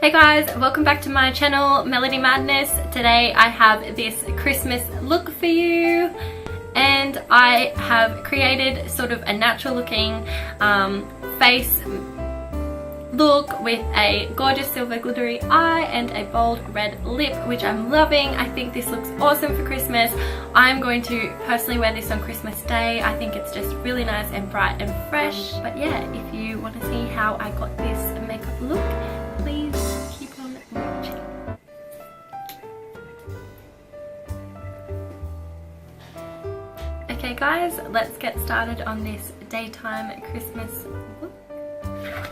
Hey guys, welcome back to my channel, Melody Madness. Today I have this Christmas look for you, and I have created sort of a natural looking face look with a gorgeous silver glittery eye and a bold red lip, which I'm loving. I think this looks awesome for Christmas. I'm going to personally wear this on Christmas Day. I think it's just really nice and bright and fresh. But yeah, if you want to see how I got this makeup look, please keep on watching. Okay guys, let's get started on this daytime Christmas look.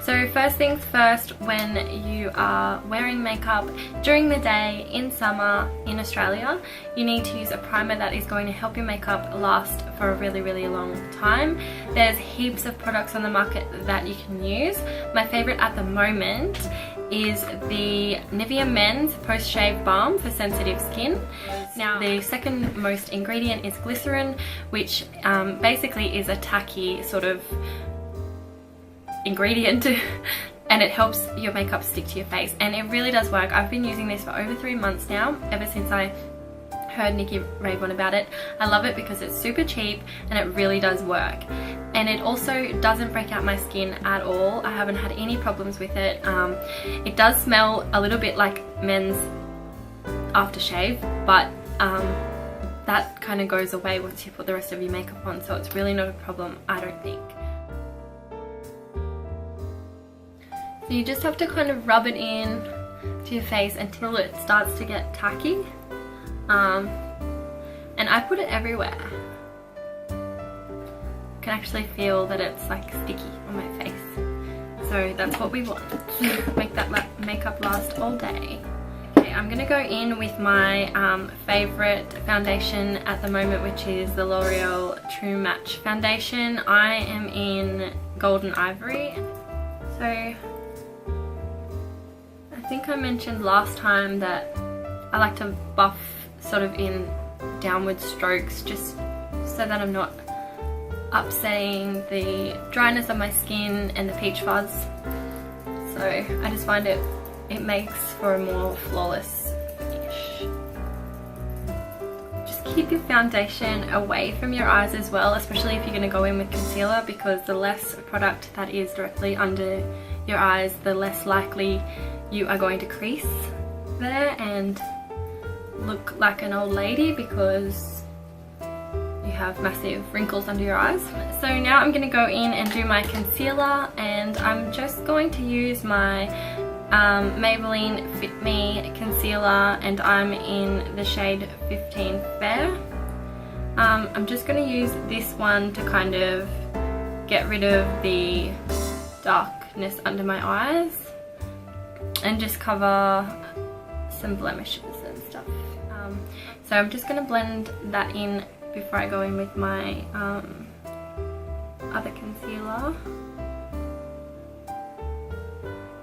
So first things first, when you are wearing makeup during the day in summer in Australia, you need to use a primer that is going to help your makeup last for a really long time. There's heaps of products on the market that you can use. My favorite at the moment is the Nivea Men's Post Shave Balm for sensitive skin. Now the second most ingredient is glycerin, which basically is a tacky sort of ingredient and it helps your makeup stick to your face, and it really does work. I've been using this for over 3 months now, ever since I heard Nikki rave on about it. I love it because it's super cheap and it really does work, and it also doesn't break out my skin at all. I haven't had any problems with it. It does smell a little bit like men's aftershave, but that kind of goes away once you put the rest of your makeup on, so it's really not a problem, I don't think. So you just have to kind of rub it in to your face until it starts to get tacky. And I put it everywhere. You can actually feel that it's like sticky on my face. So that's what we want. Make that makeup last all day. Okay, I'm going to go in with my favourite foundation at the moment, which is the L'Oreal True Match foundation. I am in Golden Ivory. So I think I mentioned last time that I like to buff sort of in downward strokes, just so that I'm not upsetting the dryness of my skin and the peach fuzz. So I just find it makes for a more flawless finish. Just keep your foundation away from your eyes as well, especially if you're going to go in with concealer, because the less product that is directly under your eyes, the less likely you are going to crease there and look like an old lady because you have massive wrinkles under your eyes. So now I'm going to go in and do my concealer, and I'm just going to use my Maybelline Fit Me concealer, and I'm in the shade 15 Fair. I'm just going to use this one to kind of get rid of the darkness under my eyes and just cover some blemishes and stuff. So I'm just going to blend that in before I go in with my other concealer.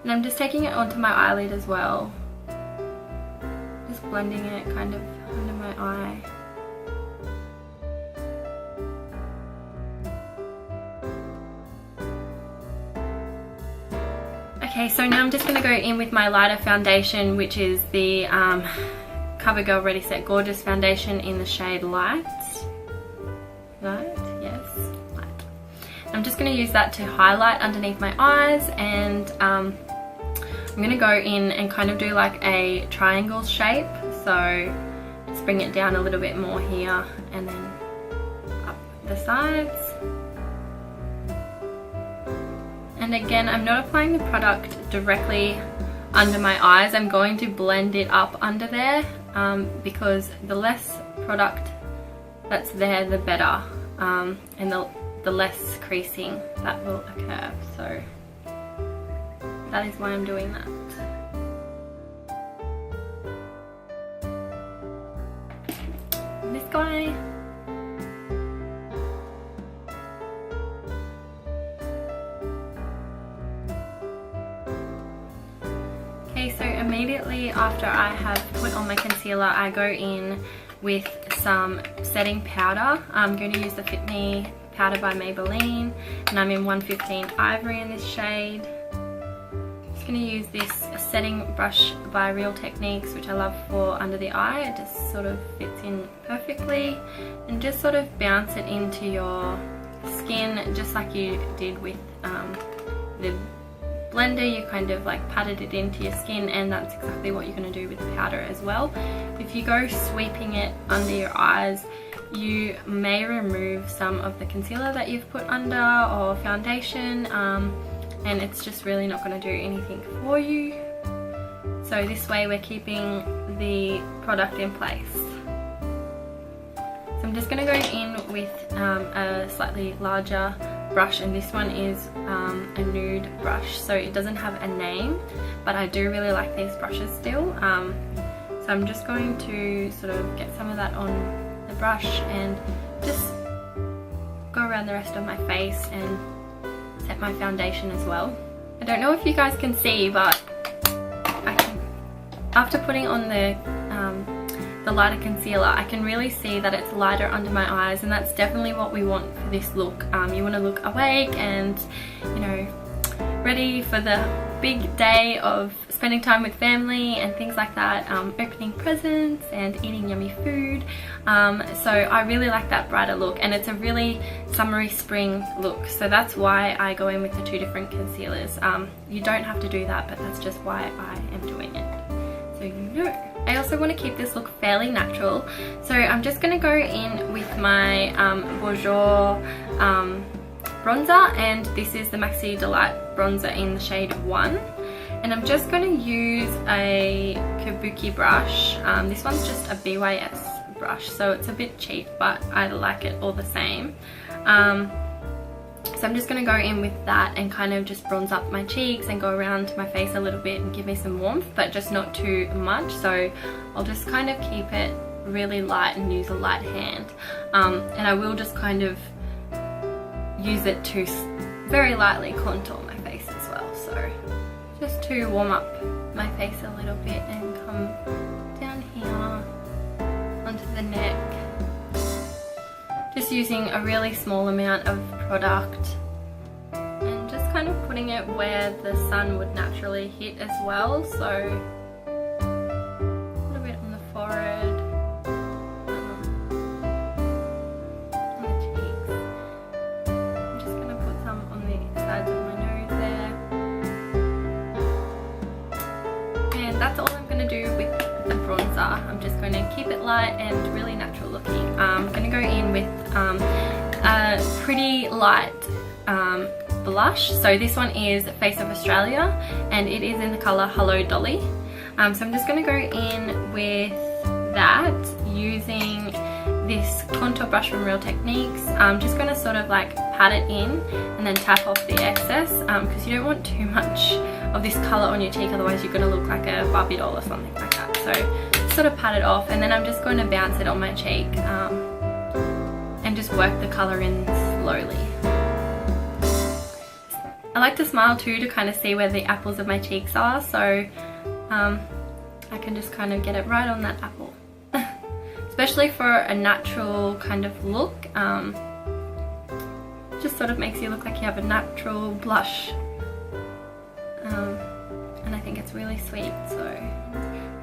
And I'm just taking it onto my eyelid as well. Just blending it kind of under my eye. Okay, so now I'm just going to go in with my lighter foundation, which is the CoverGirl Ready Set Gorgeous foundation in the shade Light. Light? Yes, Light. I'm just going to use that to highlight underneath my eyes, and I'm going to go in and kind of do like a triangle shape. So just bring it down a little bit more here and then up the sides. And again, I'm not applying the product directly under my eyes. I'm going to blend it up under there because the less product that's there, the better, and the less creasing that will occur. So that is why I'm doing that. This guy. So immediately after I have put on my concealer, I go in with some setting powder. I'm going to use the Fit Me powder by Maybelline, and I'm in 115 Ivory in this shade. just going to use this setting brush by Real Techniques, which I love for under the eye. It just sort of fits in perfectly, and just sort of bounce it into your skin just like you did with the blender. You kind of like patted it into your skin, and that's exactly what you're going to do with the powder as well. If you go sweeping it under your eyes, you may remove some of the concealer that you've put under, or foundation, and it's just really not going to do anything for you. So this way we're keeping the product in place. So I'm just going to go in with a slightly larger brush, and this one is a nude brush, so it doesn't have a name, but I do really like these brushes still. So I'm just going to sort of get some of that on the brush and just go around the rest of my face and set my foundation as well. I don't know if you guys can see, but after putting on the lighter concealer, I can really see that it's lighter under my eyes, and that's definitely what we want for this look. You want to look awake and, you know, ready for the big day of spending time with family and things like that, opening presents and eating yummy food. So I really like that brighter look, and it's a really summery spring look, so that's why I go in with the two different concealers. You don't have to do that, but that's just why I am doing it, so you know. I also want to keep this look fairly natural, so I'm just going to go in with my Bourjois bronzer, and this is the Maxi Delight bronzer in the shade 1. And I'm just going to use a kabuki brush. This one's just a BYS brush, so it's a bit cheap, but I like it all the same. So I'm just going to go in with that and kind of just bronze up my cheeks and go around my face a little bit and give me some warmth, but just not too much. So I'll just kind of keep it really light and use a light hand. And I will just kind of use it to very lightly contour my face as well. So just to warm up my face a little bit and come down here onto the neck. Just using a really small amount of product and just kind of putting it where the sun would naturally hit as well. So a little bit on the forehead, on the cheeks. I'm just going to put some on the sides of my nose there. And that's all I'm going to do with the bronzer. I'm just going to keep it light and really natural looking. I'm going to go in with a pretty light blush. So this one is Face of Australia, and it is in the colour Hello Dolly. So I'm just going to go in with that using this contour brush from Real Techniques. I'm just going to sort of like pat it in and then tap off the excess, because you don't want too much of this colour on your cheek, otherwise you're going to look like a Barbie doll or something like that. So sort of pat it off, and then I'm just going to bounce it on my cheek and just work the colour in slowly. I like to smile too to kind of see where the apples of my cheeks are, so I can just kind of get it right on that apple. Especially for a natural kind of look, just sort of makes you look like you have a natural blush, and I think it's really sweet. So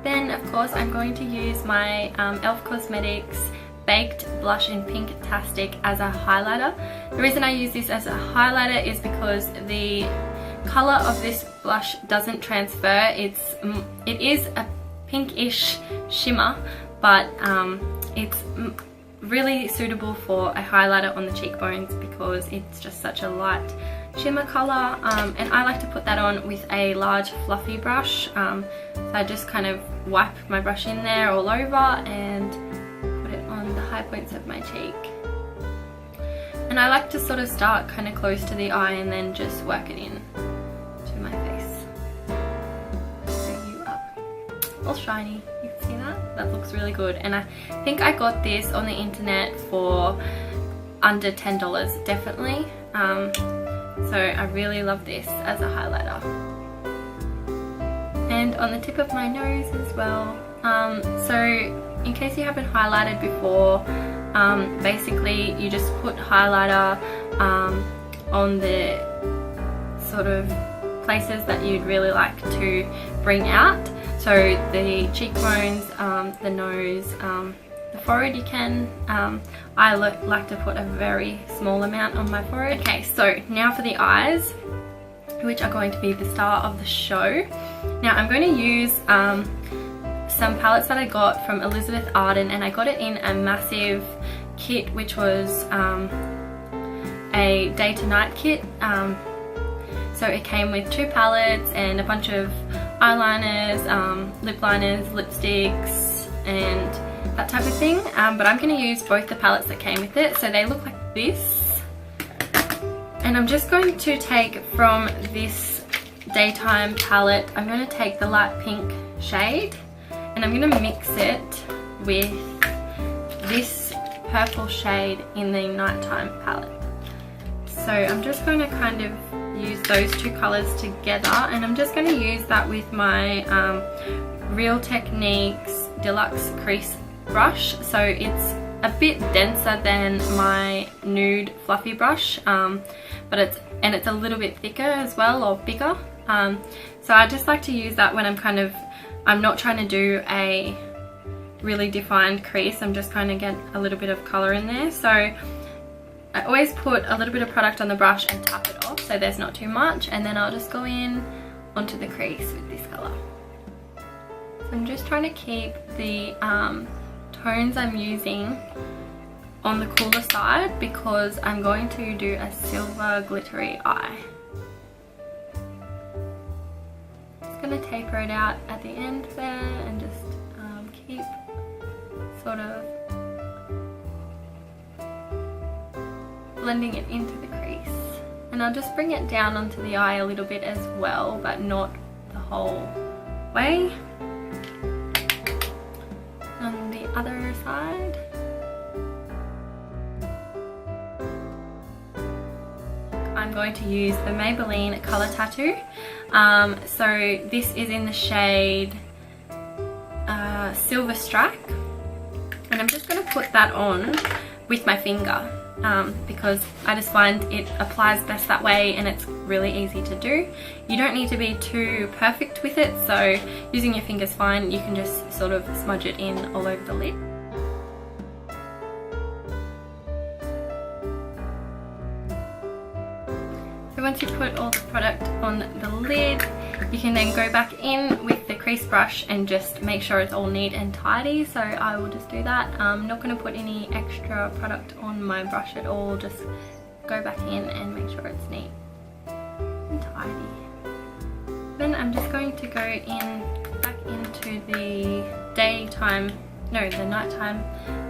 then of course I'm going to use my e.l.f. Cosmetics Baked Blush in Pinktastic as a highlighter. The reason I use this as a highlighter is because the colour of this blush doesn't transfer. It is a pinkish shimmer, but it's really suitable for a highlighter on the cheekbones because it's just such a light shimmer colour, and I like to put that on with a large fluffy brush. So I just kind of wipe my brush in there all over and put it on the high points of my cheek. And I like to sort of start kind of close to the eye and then just work it in to my face. Bring you up. All shiny. You can see that? That looks really good. And I think I got this on the internet for under $10, definitely. So I really love this as a highlighter. And on the tip of my nose as well. So in case you haven't highlighted before, basically you just put highlighter on the sort of places that you'd really like to bring out. So the cheekbones, the nose, the forehead you can. I like to put a very small amount on my forehead. Okay, so now for the eyes, which are going to be the star of the show. Now I'm going to use some palettes that I got from Elizabeth Arden, and I got it in a massive kit, which was a day to night kit. So it came with 2 palettes and a bunch of eyeliners, lip liners, lipsticks and that type of thing, but I'm going to use both the palettes that came with it. So they look like this, and I'm just going to take from this daytime palette, I'm going to take the light pink shade and I'm going to mix it with this purple shade in the nighttime palette. So I'm just going to kind of use those 2 colors together, and I'm just going to use that with my Real Techniques Deluxe Crease brush. So it's a bit denser than my nude fluffy brush, but it's a little bit thicker as well, or bigger. So I just like to use that when I'm not trying to do a really defined crease. I'm just kind of get a little bit of color in there. So I always put a little bit of product on the brush and tap it off so there's not too much, and then I'll just go in onto the crease with this color. So I'm just trying to keep the tones I'm using on the cooler side because I'm going to do a silver glittery eye. Just going to taper it out at the end there and just keep sort of blending it into the crease, and I'll just bring it down onto the eye a little bit as well, but not the whole way. On the other side, I'm going to use the Maybelline Color Tattoo. So this is in the shade Silver Strike, and I'm just going to put that on with my finger. Because I just find it applies best that way, and it's really easy to do. You don't need to be too perfect with it, so using your fingers fine. You can just sort of smudge it in all over the lid. So once you put all the product on the lid, you can then go back in with the crease brush and just make sure it's all neat and tidy. So I will just do that. I'm not going to put any extra product on my brush at all, just go back in and make sure it's neat and tidy. Then I'm just going to go back into the nighttime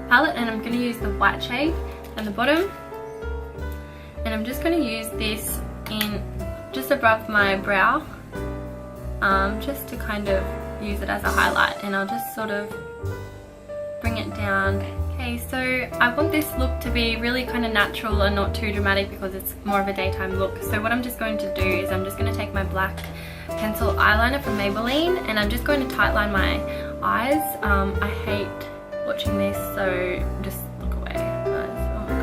palette, and I'm going to use the white shade at the bottom, and I'm just going to use this in just above my brow, just to kind of use it as a highlight, and I'll just sort of bring it down. Okay, so I want this look to be really kind of natural and not too dramatic because it's more of a daytime look. So what I'm just going to do is I'm just going to take my black pencil eyeliner from Maybelline, and I'm just going to tightline my eyes. I hate watching this, so just look away, guys. Oh my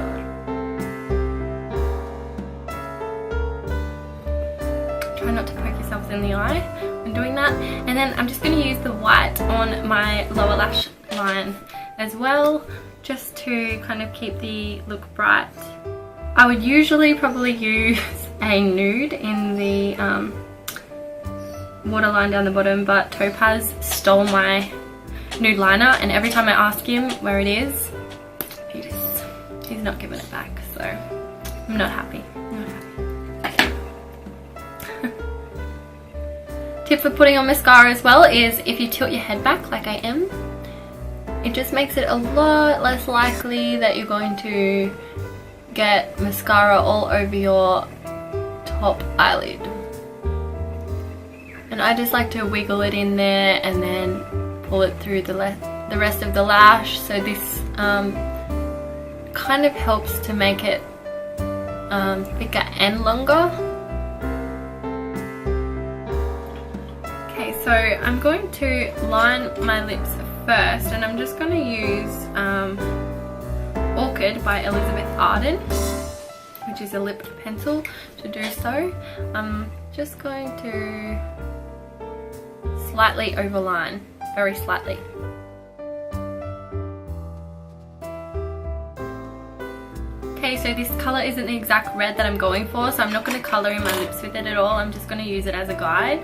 god. Try not to poke yourselves in the eye when doing that. And then I'm just going to use the white on my lower lash line as well, just to kind of keep the look bright. I would usually probably use a nude in the waterline down the bottom, but Topaz stole my nude liner, and every time I ask him where it is, he's not giving it back, so I'm not happy. Tip for putting on mascara as well is if you tilt your head back like I am, it just makes it a lot less likely that you're going to get mascara all over your top eyelid. And I just like to wiggle it in there and then pull it through the rest of the lash. So this kind of helps to make it thicker and longer. Okay, so I'm going to line my lips first, and I'm just going to use Orchid by Elizabeth Arden. which is a lip pencil, to do so. I'm just going to slightly overline, very slightly. Okay, so this colour isn't the exact red that I'm going for, so I'm not going to colour in my lips with it at all. I'm just going to use it as a guide,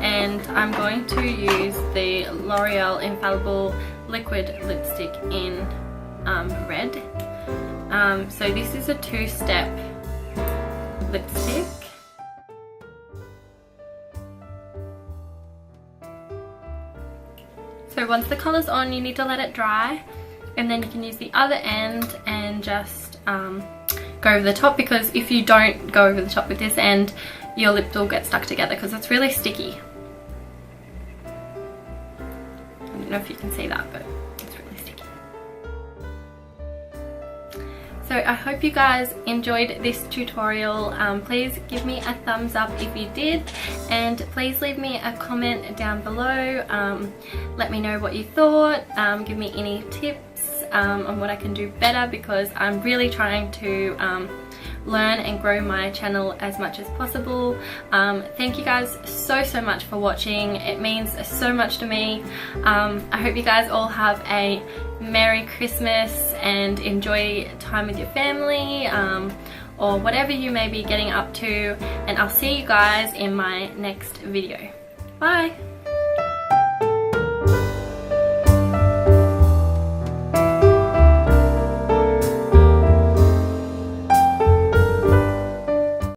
and I'm going to use the L'Oreal Infallible Liquid Lipstick in red. So this is a 2-step lipstick. So once the colour's on, you need to let it dry, and then you can use the other end and just go over the top, because if you don't go over the top with this end, your lip will get stuck together because it's really sticky. I don't know if you can see that, but it's really sticky. So I hope you guys enjoyed this tutorial. Please give me a thumbs up if you did, and please leave me a comment down below. Let me know what you thought. Give me any tips on what I can do better, because I'm really trying to learn and grow my channel as much as possible. Thank you guys so much for watching. It means so much to me. I hope you guys all have a Merry Christmas and enjoy time with your family, or whatever you may be getting up to, and I'll see you guys in my next video. Bye!